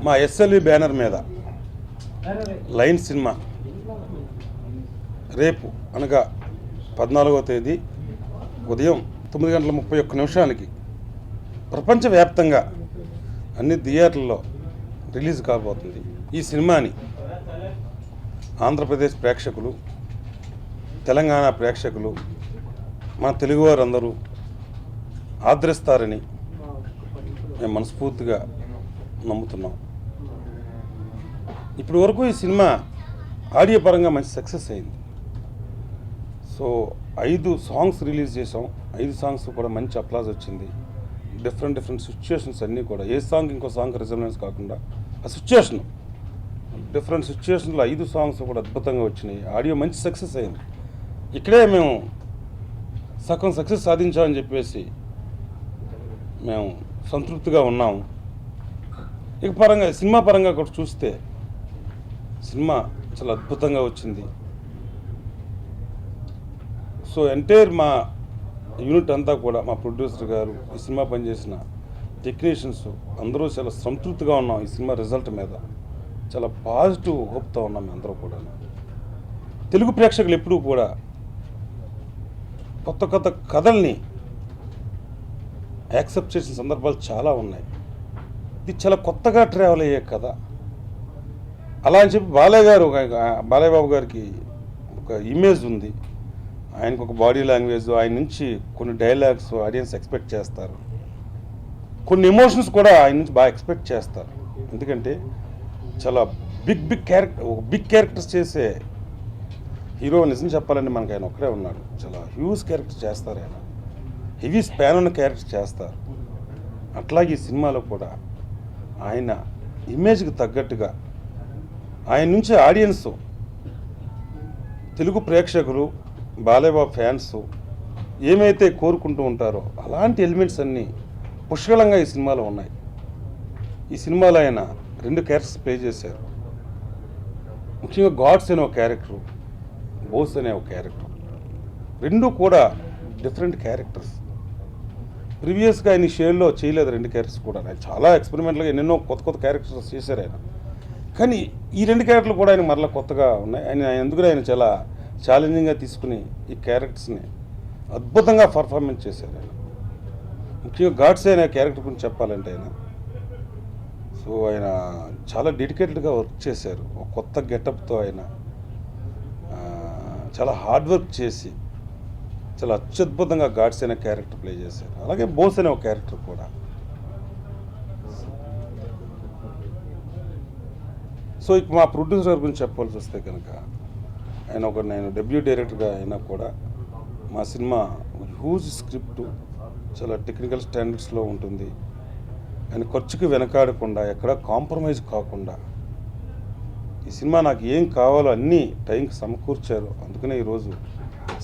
మా SLV banner మీద line cinema రేపు అనగా 14వ తేదీ ఉదయం 9:31 ప్రపంచవ్యాప్తంగా అన్ని థియేటర్లలో రిలీజ్ కాబోతుంది. ఈ సినిమాని ఆంధ్రప్రదేశ్ ప్రేక్షకులు, తెలంగాణ ప్రేక్షకులు, మన తెలుగువారందరూ ఆదరిస్తారని మేము మనస్ఫూర్తిగా నమ్ముతున్నాం. ఇప్పటి వరకు ఈ సినిమా ఆడియో పరంగా మంచి సక్సెస్ అయింది. సో 5 సాంగ్స్ రిలీజ్ చేసాం. 5 సాంగ్స్ కూడా మంచి అప్లాజ్ వచ్చింది. డిఫరెంట్ సిచ్యుయేషన్స్ అన్నీ కూడా ఏ సాంగ్ ఇంకో సాంగ్ రిజల్వెన్స్ కాకుండా ఆ సిచ్యుయేషన్ డిఫరెంట్ సిచ్యుయేషన్లో 5 సాంగ్స్ కూడా అద్భుతంగా వచ్చినాయి. ఆడియో మంచి సక్సెస్ అయింది. ఇక్కడే మేము సగం సక్సెస్ సాధించామని చెప్పేసి మేము సంతృప్తిగా ఉన్నాము. ఇక పరంగా సినిమా పరంగా కూడా చూస్తే సినిమా చాలా అద్భుతంగా వచ్చింది. సో ఎంటైర్ మా యూనిట్ అంతా కూడా, మా ప్రొడ్యూసర్ గారు, ఈ సినిమా పనిచేసిన టెక్నీషియన్స్ అందరూ చాలా సంతృప్తిగా ఉన్నాం. ఈ సినిమా రిజల్ట్ మీద చాలా పాజిటివ్ హోప్తో ఉన్నాం అందరూ కూడా. తెలుగు ప్రేక్షకులు ఎప్పుడూ కూడా కొత్త కొత్త కథల్ని యాక్సెప్ట్ చేసిన సందర్భాలు చాలా ఉన్నాయి. ఇది చాలా కొత్తగా ట్రావెల్ అయ్యే కథ. అలా అని చెప్పి బాలయ్య బాబు గారికి ఒక ఇమేజ్ ఉంది. ఆయనకు ఒక బాడీ లాంగ్వేజ్, ఆయన నుంచి కొన్ని డైలాగ్స్ ఆడియన్స్ ఎక్స్పెక్ట్ చేస్తారు. కొన్ని ఎమోషన్స్ కూడా ఆయన నుంచి బాగా ఎక్స్పెక్ట్ చేస్తారు. ఎందుకంటే చాలా బిగ్ క్యారెక్టర్స్ చేసే హీరో. నిజం చెప్పాలంటే మనకు ఆయన ఒక్కడే ఉన్నాడు. చాలా హ్యూజ్ క్యారెక్టర్ చేస్తారు. ఆయన హెవీ స్పాన్ ఉన్న క్యారెక్టర్ చేస్తారు. అట్లాగే ఈ సినిమాలో కూడా ఆయన ఇమేజ్కి తగ్గట్టుగా ఆయన నుంచి ఆడియన్స్, తెలుగు ప్రేక్షకులు, బాలయ్య బాబు ఫ్యాన్స్ ఏమైతే కోరుకుంటూ ఉంటారో అలాంటి ఎలిమెంట్స్ అన్నీ పుష్కలంగా ఈ సినిమాలో ఉన్నాయి. ఈ సినిమాలో ఆయన 2 క్యారెక్టర్స్ ప్లే చేశారు. ముఖ్యంగా గాడ్స్ అనే ఒక క్యారెక్టరు, బోస్ అనే ఒక క్యారెక్టర్. 2 కూడా డిఫరెంట్ క్యారెక్టర్స్. ప్రీవియస్గా ఆయన షేర్లో చేయలేదు 2 క్యారెక్టర్స్ కూడా. ఆయన చాలా ఎక్స్పెరిమెంట్గా ఎన్నెన్నో కొత్త క్యారెక్టర్స్ చేశారు ఆయన. కానీ ఈ 2 క్యారెక్టర్లు కూడా ఆయన మరలా కొత్తగా ఉన్నాయి. అందుకని ఆయన చాలా ఛాలెంజింగ్గా తీసుకుని ఈ క్యారెక్టర్స్ని అద్భుతంగా పర్ఫార్మెన్స్ చేశారు ఆయన. ముఖ్యంగా గాడ్స్ అనే క్యారెక్టర్ గురించి చెప్పాలంటే ఆయన చాలా డెడికేటెడ్గా వర్క్ చేశారు. ఒక కొత్త గెటప్తో ఆయన చాలా హార్డ్ వర్క్ చేసి చాలా అత్యద్భుతంగా గాడ్స్ అనే క్యారెక్టర్ ప్లే చేశారు. అలాగే బోస్ అనే ఒక క్యారెక్టర్ కూడా. సో ఇక మా ప్రొడ్యూసర్ గురించి చెప్పాల్సి వస్తే కనుక నేను డెబ్యూ డైరెక్టర్గా అయినా కూడా మా సినిమా హ్యూజ్ స్క్రిప్ట్, చాలా టెక్నికల్ స్టాండర్డ్స్లో ఉంటుంది. ఆయన ఖర్చుకి వెనకాడకుండా, ఎక్కడ కాంప్రమైజ్ కాకుండా ఈ సినిమా నాకు ఏం కావాలో అన్నీ టైంకి సమకూర్చారు. అందుకనే ఈరోజు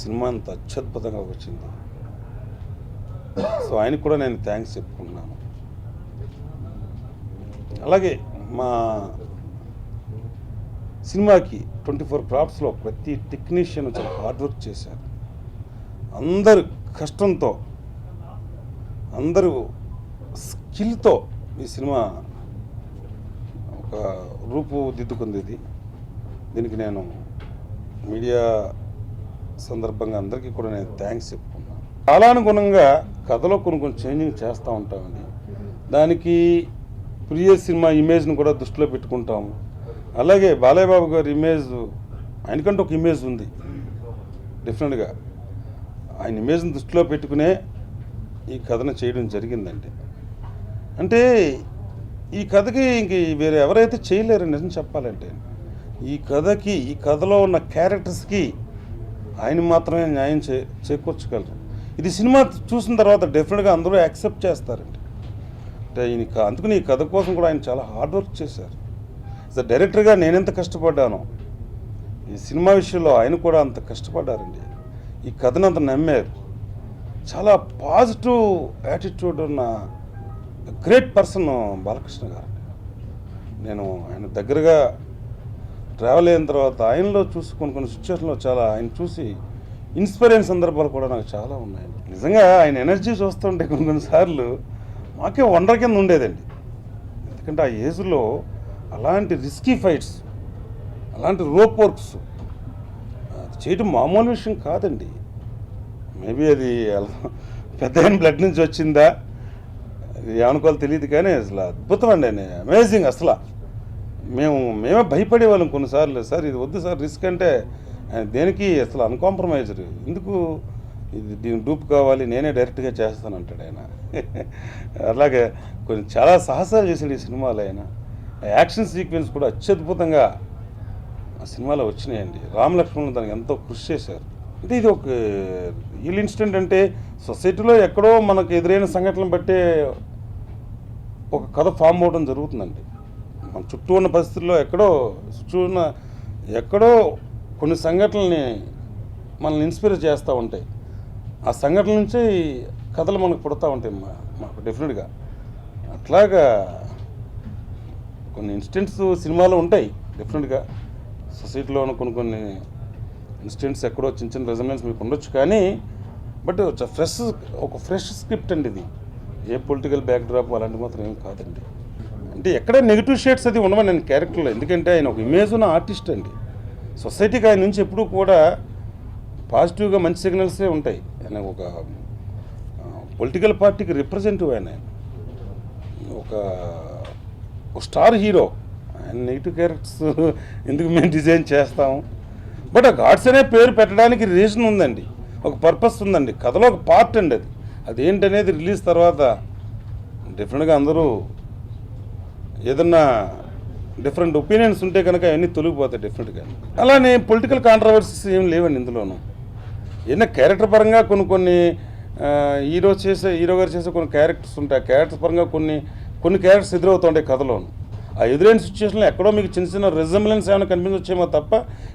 సినిమా అంత అత్యద్భుతంగా వచ్చింది. సో ఆయనకు కూడా నేను థ్యాంక్స్ చెప్పుకుంటున్నాను. అలాగే మా సినిమాకి 24 క్రాఫ్ట్స్లో ప్రతి టెక్నీషియన్ చాలా హార్డ్ వర్క్ చేశారు. అందరు కష్టంతో, అందరూ స్కిల్తో ఈ సినిమా ఒక రూపుదిద్దుకుంది. దీనికి నేను మీడియా సందర్భంగా అందరికీ కూడా నేను థ్యాంక్స్ చెప్పుకున్నాను. కాలానుగుణంగా కథలో కొన్ని చేంజింగ్ చేస్తూ ఉంటామండి. దానికి ప్రీవియస్ సినిమా ఇమేజ్ని కూడా దృష్టిలో పెట్టుకుంటాము. అలాగే బాలయ్య బాబు గారి ఇమేజ్, ఆయనకంటే ఒక ఇమేజ్ ఉంది డిఫరెంట్గా. ఆయన ఇమేజ్ని దృష్టిలో పెట్టుకునే ఈ కథను చేయడం జరిగిందండి. అంటే ఈ కథకి ఇంక వేరే ఎవరైతే చేయలేరు నిజం చెప్పాలంటే. ఈ కథలో ఉన్న క్యారెక్టర్స్కి ఆయన మాత్రమే న్యాయం చేకూర్చగలరు. ఇది సినిమా చూసిన తర్వాత డెఫినెట్గా అందరూ యాక్సెప్ట్ చేస్తారండి. అంటే అందుకని ఈ కథ కోసం కూడా ఆయన చాలా హార్డ్ వర్క్ చేశారు. డైరెక్టర్గా నేనెంత కష్టపడ్డానో ఈ సినిమా విషయంలో ఆయన కూడా అంత కష్టపడ్డారండి. ఈ కథను అంత నమ్మారు. చాలా పాజిటివ్ యాటిట్యూడ్ ఉన్న గ్రేట్ పర్సన్ బాలకృష్ణ గారు. నేను ఆయన దగ్గరగా ట్రావెల్ అయిన తర్వాత ఆయనలో కొన్ని సిచ్యువేషన్లో చాలా ఆయన చూసి ఇన్స్పైర్ అయిన సందర్భాలు కూడా నాకు చాలా ఉన్నాయండి. నిజంగా ఆయన ఎనర్జీ చూస్తుంటే కొన్నిసార్లు మాకే వండర్ కింద ఉండేదండి. ఎందుకంటే ఆ ఏజ్లో అలాంటి రిస్కీ ఫైట్స్, అలాంటి రోప్ వర్క్స్ చేయడం మామూలు విషయం కాదండి. మేబీ అది పెద్ద బ్లడ్ నుంచి వచ్చిందా ఏమనుకోవాలో తెలియదు, కానీ అసలు అద్భుతం అండి. అమేజింగ్. అసలు మేమే భయపడేవాళ్ళం కొన్నిసార్లు. సార్ ఇది వద్దు సార్, రిస్క్ అంటే దేనికి అసలు అన్కాంప్రమైజ్డ్, ఎందుకు ఇది దీని డూప్ కావాలి, నేనే డైరెక్ట్గా చేస్తాను అంటాడు ఆయన. అలాగే కొన్ని చాలా సాహసాలు చేశాడు ఈ సినిమాలో ఆయన. యాక్షన్ సీక్వెన్స్ కూడా అత్యద్భుతంగా ఆ సినిమాలో వచ్చినాయండి. రామ్ లక్ష్మణ్ దానికి ఎంతో కృషి చేశారు. అంటే ఇది ఒక రియల్ ఇన్సిడెంట్. అంటే సొసైటీలో ఎక్కడో మనకు ఎదురైన సంఘటనలు బట్టే ఒక కథ ఫామ్ అవడం జరుగుతుందండి. మన చుట్టూ ఉన్న పరిస్థితుల్లో ఎక్కడో కొన్ని సంఘటనల్ని మనల్ని ఇన్స్పైర్ చేస్తూ ఉంటాయి. ఆ సంఘటనల నుంచి కథలు మనకు పుడతూ ఉంటాయి మాకు డెఫినెట్గా. అట్లాగా కొన్ని ఇన్సిడెంట్స్ సినిమాలో ఉంటాయి డెఫినెట్గా. సొసైటీలో ఉన్న కొన్ని ఇన్సిడెంట్స్ ఎక్కడో చిన్న చిన్న రెజల్యూన్స్ మీకు ఉండొచ్చు, కానీ బట్ ఒక ఫ్రెష్ స్క్రిప్ట్ అండి ఇది. ఏ పొలిటికల్ బ్యాక్డ్రాప్ అలాంటి మాత్రం ఏం కాదండి. అంటే ఎక్కడ నెగిటివ్ షేడ్స్ అది ఉండవని నేను క్యారెక్టర్లో, ఎందుకంటే ఆయన ఒక ఇమేజ్ ఉన్న ఆర్టిస్ట్ అండి. సొసైటీకి ఆయన నుంచి ఎప్పుడూ కూడా పాజిటివ్గా మంచి సిగ్నల్సే ఉంటాయి. ఆయన ఒక పొలిటికల్ పార్టీకి రిప్రజెంటివ్. ఆయన ఒక స్టార్ హీరో. ఆయన నెగిటివ్ క్యారెక్టర్స్ ఎందుకు మేము డిజైన్ చేస్తాము, బట్ ఆ గాడ్స్ అనే పేరు పెట్టడానికి రీజన్ ఉందండి, ఒక పర్పస్ ఉందండి. కథలో ఒక పార్ట్ అండి అది. అదేంటనేది రిలీజ్ తర్వాత డెఫినెట్గా అందరూ ఏదన్నా డిఫరెంట్ ఒపీనియన్స్ ఉంటే కనుక అవన్నీ తొలగిపోతాయి డెఫినెట్గా. అలానే పొలిటికల్ కాంట్రవర్సీస్ ఏం లేవండి ఇందులోనూ. ఏదైనా క్యారెక్టర్ పరంగా కొన్ని హీరో గారు చేసే కొన్ని క్యారెక్టర్స్ ఉంటాయి. ఆ క్యారెక్టర్స్ పరంగా కొన్ని క్యారెక్టర్స్ ఎదురవుతుంటాయి కథలోను. ఆ ఎదురైన సిచ్యువేషన్లో ఎక్కడో మీకు చిన్న చిన్న రిజంబ్లెన్స్ ఏమైనా కనిపించొచ్చేమో తప్ప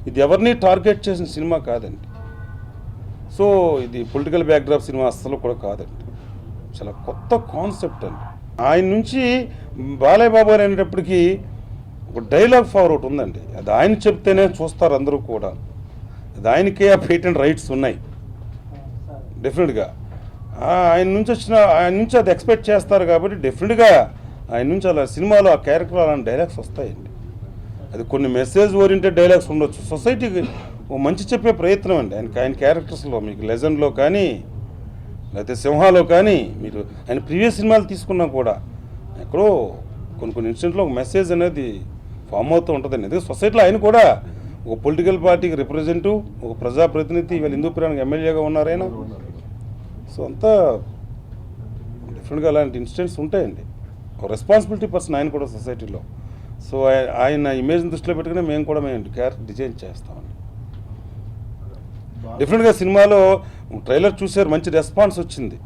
ఇది ఎవరిని టార్గెట్ చేసిన సినిమా కాదండి. సో ఇది పొలిటికల్ బ్యాక్డ్రాప్ సినిమా అస్సలు కూడా కాదండి. చాలా కొత్త కాన్సెప్ట్ అండి. ఆయన నుంచి బాలయ్య బాబు గారు అనేటప్పటికీ ఒక డైలాగ్ ఫార్వర్డ్ ఉందండి. అది ఆయన చెప్తేనే చూస్తారు అందరూ కూడా. అది ఆయనకే ఆ పేటెంట్ రైట్స్ ఉన్నాయి డెఫినెట్గా. ఆయన నుంచి అది ఎక్స్పెక్ట్ చేస్తారు కాబట్టి డెఫినెట్గా ఆయన నుంచి అలా సినిమాలో ఆ క్యారెక్టర్ అలాంటి డైలాగ్స్ వస్తాయండి. అది కొన్ని మెసేజ్ ఓరియంటెడ్ డైలాగ్స్ ఉండొచ్చు. సొసైటీకి ఓ మంచి చెప్పే ప్రయత్నం అండి ఆయన క్యారెక్టర్స్లో. మీకు లెజెండ్లో కానీ లేకపోతే సింహాలో కానీ మీరు ఆయన ప్రీవియస్ సినిమాలు తీసుకున్నా కూడా ఎక్కడో కొన్ని ఇన్సిడెంట్లో ఒక మెసేజ్ అనేది ఫామ్ అవుతూ ఉంటుందండి. ఎందుకంటే సొసైటీలో ఆయన కూడా ఒక పొలిటికల్ పార్టీకి రిప్రజెంటివ్, ఒక ప్రజాప్రతినిధి, ఇవాళ హిందూపురానికి ఎమ్మెల్యేగా ఉన్నారైనా. సో అంతా డిఫరెంట్గా అలాంటి ఇన్సిడెంట్స్ ఉంటాయండి. ఒక రెస్పాన్సిబిలిటీ పర్సన్ ఆయన కూడా సొసైటీలో. సో ఆయన ఇమేజ్ని దృష్టిలో పెట్టుకుని మేము క్యారెక్టర్ డిజైన్ చేస్తామండి. డెఫినెట్గా సినిమాలో ట్రైలర్ చూసారు, మంచి రెస్పాన్స్ వచ్చింది.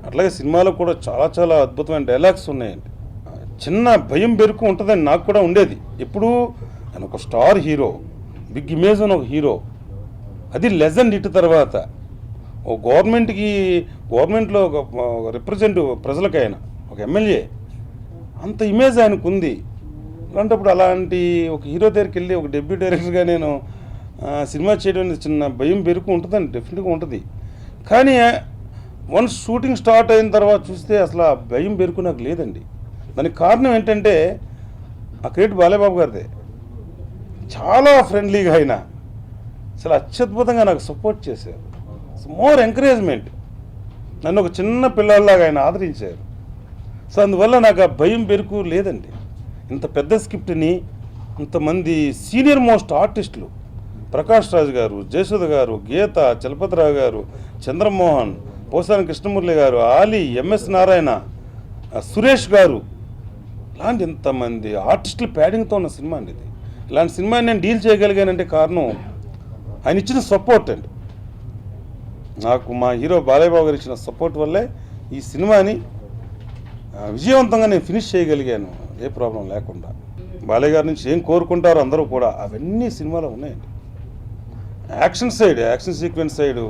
అట్లాగే సినిమాలో కూడా చాలా చాలా అద్భుతమైన డైలాగ్స్ ఉన్నాయండి. చిన్న భయం బెరుకు ఉంటుందని నాకు కూడా ఉండేది. ఎప్పుడూ ఆయన ఒక స్టార్ హీరో, బిగ్ ఇమేజ్ అని ఒక హీరో, అది లెజెండ్ ఇటు తర్వాత ఓ గవర్నమెంట్లో ఒక రిప్రజెంటివ్ ప్రజలకు ఆయన ఒక ఎమ్మెల్యే, అంత ఇమేజ్ ఆయనకు ఉంది. అలాంటప్పుడు అలాంటి ఒక హీరో దగ్గరికి వెళ్ళి ఒక డెబ్యూ డైరెక్టర్గా నేను సినిమా చేయడం అనేది చిన్న భయం బెరుకు ఉంటుందండి, డెఫినెట్గా ఉంటుంది. కానీ వన్స్ షూటింగ్ స్టార్ట్ అయిన తర్వాత చూస్తే అసలు ఆ భయం బెరుకు నాకు లేదండి. దానికి కారణం ఏంటంటే ఆ క్రెడిట్ బాలయ్య బాబు గారిదే. చాలా ఫ్రెండ్లీగా ఆయన అసలు అత్యద్భుతంగా నాకు సపోర్ట్ చేశారు. మోర్ ఎంకరేజ్మెంట్, నన్ను ఒక చిన్న పిల్లల్లాగా ఆయన ఆదరించారు. సో అందువల్ల నాకు ఆ భయం బెరుకు లేదండి. ఇంత పెద్ద స్క్రిప్ట్ని ఇంతమంది సీనియర్ మోస్ట్ ఆర్టిస్టులు, ప్రకాష్ రాజ్ గారు, జయసుధ గారు, గీత, చలపతిరావు గారు, చంద్రమోహన్, పోసాని కృష్ణమురళి గారు, ఆలీ, ఎంఎస్ నారాయణ, సురేష్ గారు, ఇలాంటి ఇంతమంది ఆర్టిస్టులు ప్యాడింగ్తో ఉన్న సినిమా అండి ఇది. ఇలాంటి సినిమాని నేను డీల్ చేయగలిగానంటే కారణం ఆయన ఇచ్చిన సపోర్ట్ అండి. నాకు మా హీరో బాలయ్య బాబు గారు ఇచ్చిన సపోర్ట్ వల్లే ఈ సినిమాని విజయవంతంగా నేను ఫినిష్ చేయగలిగాను ఏ ప్రాబ్లం లేకుండా. బాలయ్య గారి నుంచి ఏం కోరుకుంటారో అందరూ కూడా అవన్నీ సినిమాలో ఉన్నాయండి. యాక్షన్ సీక్వెన్స్ సైడు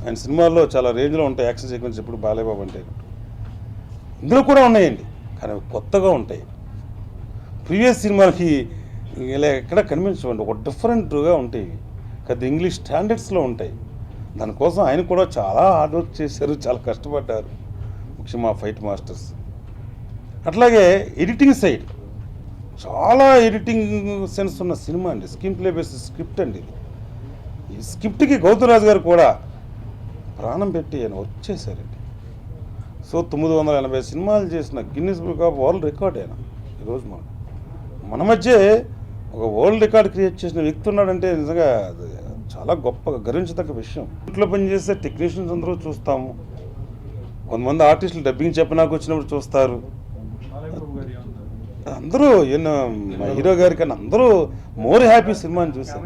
ఆయన సినిమాల్లో చాలా రేంజ్లో ఉంటాయి. యాక్షన్ సీక్వెన్స్ ఎప్పుడు బాలయ్య బాబు అంటే ఇందులో కూడా ఉన్నాయండి, కానీ కొత్తగా ఉంటాయి. ప్రీవియస్ సినిమాలకి ఇలా ఎక్కడ కనిపించవండి, ఒక డిఫరెంట్గా ఉంటాయి. కదా ఇంగ్లీష్ స్టాండర్డ్స్లో ఉంటాయి. దానికోసం ఆయన కూడా చాలా హార్డ్ వర్క్ చేశారు, చాలా కష్టపడ్డారు, ముఖ్యంగా మా ఫైట్ మాస్టర్స్. అట్లాగే ఎడిటింగ్ సైడ్ చాలా ఎడిటింగ్ సెన్స్ ఉన్న సినిమా అండి. స్క్రీన్ ప్లే బేస్డ్ స్క్రిప్ట్ అండి ఇది. ఈ స్క్రిప్ట్కి గౌతమ్ గారు కూడా ప్రాణం పెట్టి ఆయన వర్క్ చేశారండి. సో 980 సినిమాలు చేసిన Guinness book of world record ఆయన ఈరోజు మన మధ్య ఒక వరల్డ్ రికార్డ్ క్రియేట్ చేసిన వ్యక్తి ఉన్నాడంటే నిజంగా అది చాలా గొప్ప గర్వించదగ్గ విషయం. ఇంట్లో పనిచేసే టెక్నీషియన్స్ అందరూ చూస్తాము, కొంతమంది ఆర్టిస్టులు డబ్బింగ్ చెప్పినాకు వచ్చినప్పుడు చూస్తారు. అందరూ మా హీరో గారి కన్నా అందరూ మోర్ హ్యాపీ సినిమాని చూశారు.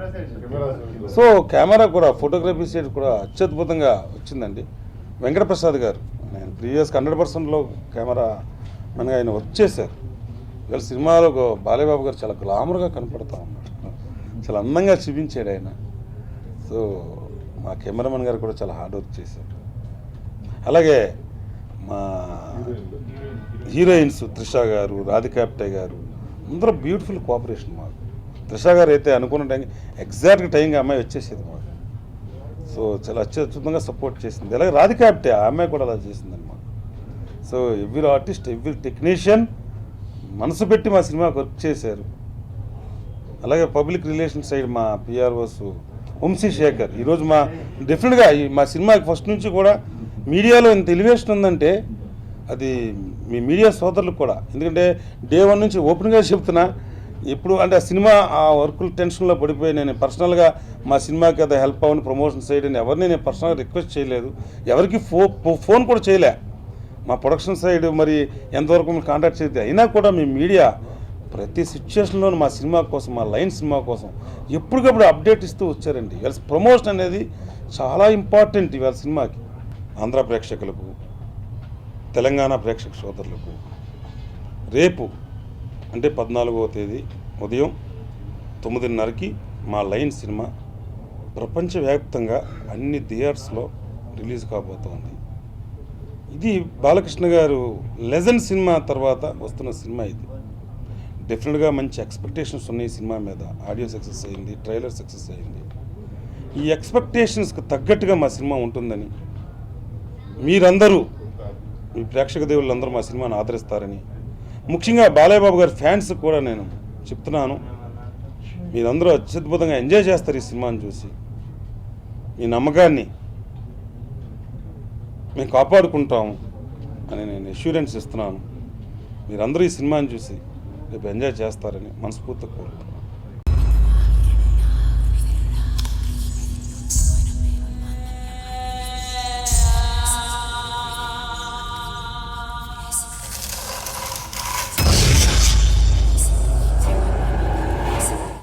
సో కెమెరా కూడా ఫోటోగ్రఫీ సైడ్ కూడా అత్యద్భుతంగా వచ్చిందండి. వెంకటప్రసాద్ గారు నేను ప్రీవియస్ 100%లో కెమెరా మనగా ఆయన వర్క్ చేశారు. ఇవాళ సినిమాలో బాలయ్యబాబు గారు చాలా గ్లామర్గా కనపడతా ఉన్నాడు, చాలా అందంగా చూపించాడు ఆయన. సో మా కెమెరామెన్ గారు కూడా చాలా హార్డ్ వర్క్ చేశారు. అలాగే మా హీరోయిన్స్ త్రిష గారు, రాధికా ఆప్టే గారు అందరూ బ్యూటిఫుల్ కోఆపరేషన్ మాకు. త్రిష గారు అయితే అనుకున్న టైంకి ఎగ్జాక్ట్ టైంకి అమ్మాయి వచ్చేసేది మాకు. సో చాలా అత్యద్భుతంగా సపోర్ట్ చేసింది. అలాగే రాధికా ఆప్టే ఆ అమ్మాయి కూడా అలా చేసిందండి మాకు. So every artist every technician మనసు పెట్టి మా సినిమాకి వర్క్ చేశారు. అలాగే పబ్లిక్ రిలేషన్ సైడ్ మా పిఆర్ఓస్ వంశీ శేఖర్ ఈరోజు మా డెఫినెట్గా మా సినిమాకి ఫస్ట్ నుంచి కూడా మీడియాలో ఇంత ఎలివేషన్ ఉందంటే అది మీ మీడియా సోదరులకు కూడా, ఎందుకంటే డే 1 నుంచి ఓపెన్గా చెప్తున్నా. ఇప్పుడు అంటే ఆ సినిమా ఆ వర్కుల టెన్షన్లో పడిపోయి నేను పర్సనల్గా మా సినిమాకి అది హెల్ప్ అవ్వని ప్రమోషన్ సైడ్ అని ఎవరిని నేను పర్సనల్గా రిక్వెస్ట్ చేయలేదు, ఎవరికి ఫోన్ కూడా చేయలే. మా ప్రొడక్షన్ సైడ్ మరి ఎంతవరకు మీరు కాంటాక్ట్ చేస్తే అయినా కూడా మీ మీడియా ప్రతి సిచ్యువేషన్లోనూ మా సినిమా కోసం, మా లైన్ సినిమా కోసం ఎప్పటికప్పుడు అప్డేట్ ఇస్తూ వచ్చారండి. ఇవాళ ప్రమోషన్ అనేది చాలా ఇంపార్టెంట్ ఇవాళ సినిమాకి. ఆంధ్ర ప్రేక్షకులకు, తెలంగాణ ప్రేక్షక సోదరులకు రేపు అంటే 14వ తేదీ ఉదయం 9:30కి మా లైన్ సినిమా ప్రపంచవ్యాప్తంగా అన్ని థియేటర్స్లో రిలీజ్ కాబోతోంది. ఇది బాలకృష్ణ గారు లెజెండ్ సినిమా తర్వాత వస్తున్న సినిమా. ఇది డెఫినెట్గా మంచి ఎక్స్పెక్టేషన్స్ ఉన్నాయి ఈ సినిమా మీద. ఆడియో సక్సెస్ అయింది, ట్రైలర్ సక్సెస్ అయింది. ఈ ఎక్స్పెక్టేషన్స్కి తగ్గట్టుగా మా సినిమా ఉంటుందని మీరందరూ, మీ ప్రేక్షక దేవుళ్ళందరూ మా సినిమాను ఆదరిస్తారని, ముఖ్యంగా బాలయ్యబాబు గారి ఫ్యాన్స్ కూడా నేను చెప్తున్నాను. మీరందరూ అత్యద్భుతంగా ఎంజాయ్ చేస్తారు ఈ సినిమాని చూసి. మీ నమ్మకాన్ని మేము కాపాడుకుంటాము అని నేను అష్యూరెన్స్ ఇస్తున్నాను. మీరందరూ ఈ సినిమాని చూసి రేపు ఎంజాయ్ చేస్తారని మనస్ఫూర్తిగా కోరుకుంటున్నాను.